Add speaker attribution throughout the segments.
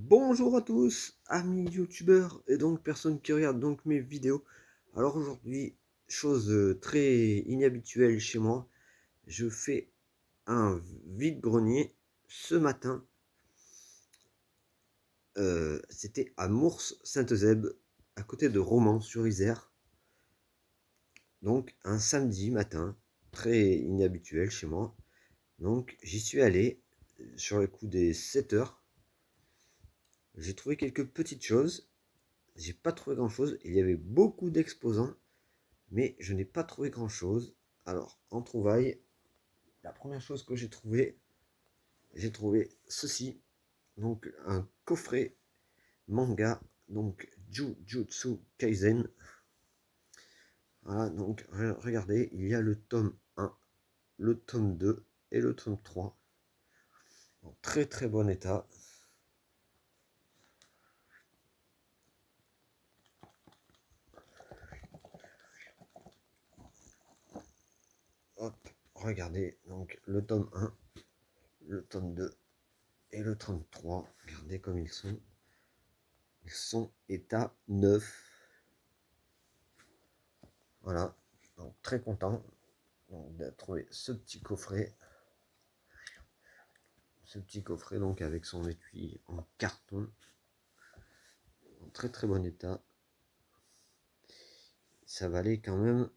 Speaker 1: Bonjour à tous, amis youtubeurs et donc personnes qui regardent donc mes vidéos. Alors aujourd'hui, chose très inhabituelle chez moi, je fais un vide-grenier ce matin. C'était à Mours-Sainte-Eusèbe, à côté de Romans-sur-Isère. Donc un samedi matin, très inhabituel chez moi. Donc j'y suis allé sur le coup des 7 heures. J'ai trouvé quelques petites choses. J'ai pas trouvé grand chose. Il y avait beaucoup d'exposants, mais je n'ai pas trouvé grand chose. Alors, en trouvailles, la première chose que j'ai trouvé ceci. Donc, un coffret manga, donc Jujutsu Kaisen. Voilà, donc regardez, il y a le tome 1, le tome 2 et le tome 3. En très très bon état. Hop, regardez, donc le tome 1, le tome 2 et le tome 3. Regardez comme ils sont. Ils sont état neuf. Voilà, donc très content de trouver ce petit coffret. Ce petit coffret donc avec son étui en carton. En très très bon état. Ça valait quand même.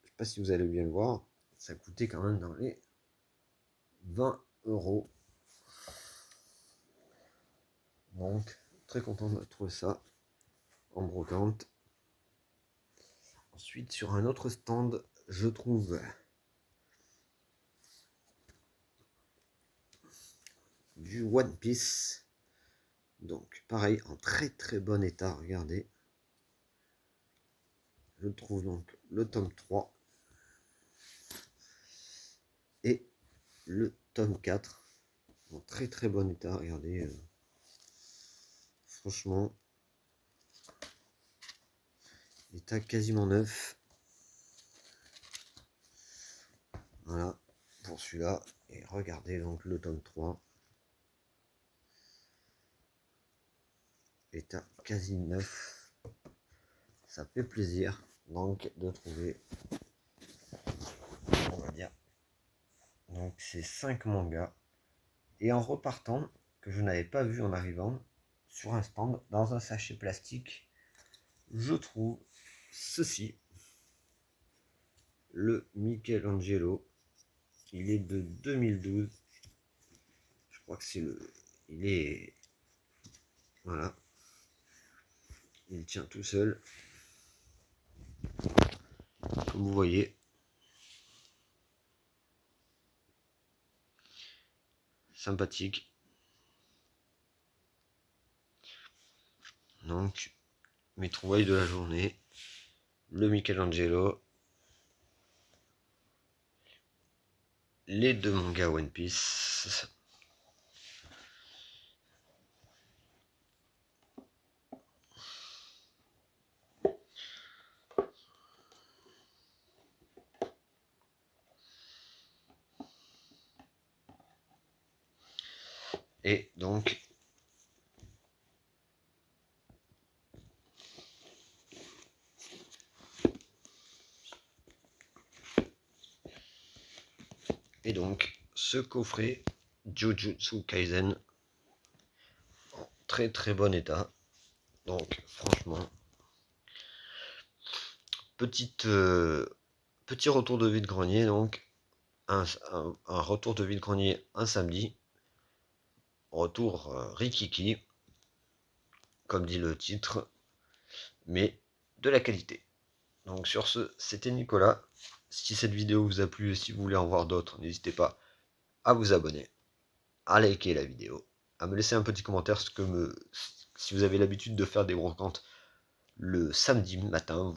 Speaker 1: Je sais pas si vous allez bien le voir. Ça coûtait quand même dans les 20 euros. Donc très content de trouver ça en brocante. Ensuite sur un autre stand, je trouve du One Piece. Donc pareil en très très bon état, regardez. Je trouve donc le tome 3 et le tome 4 en très très bon état, regardez. Franchement, état quasiment neuf. Voilà pour celui-là. Et regardez donc le tome 3. État quasi neuf. Ça fait plaisir donc de trouver, on va dire, donc ces 5 mangas. Et en repartant, que je n'avais pas vu en arrivant, sur un stand, dans un sachet plastique, je trouve ceci. Le Michelangelo. Il est de 2012. Je crois que c'est le... Il est... Voilà. Il tient tout seul. Comme vous voyez. Sympathique. Donc, mes trouvailles de la journée. Le Michelangelo. Les 2 mangas One Piece. Et donc, ce coffret Jujutsu Kaisen en très très bon état. Donc franchement, petit retour de vide-grenier, donc un retour de vide-grenier un samedi, retour Rikiki, comme dit le titre, mais de la qualité. Donc sur ce, c'était Nicolas. Si cette vidéo vous a plu et si vous voulez en voir d'autres, n'hésitez pas à vous abonner, à liker la vidéo, à me laisser un petit commentaire si vous avez l'habitude de faire des brocantes le samedi matin,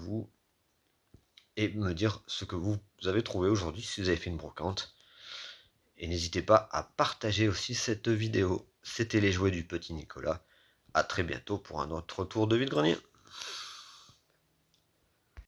Speaker 1: et me dire ce que vous avez trouvé aujourd'hui, si vous avez fait une brocante. Et n'hésitez pas à partager aussi cette vidéo. C'était les jouets du petit Nicolas. A très bientôt pour un autre tour de vide-grenier.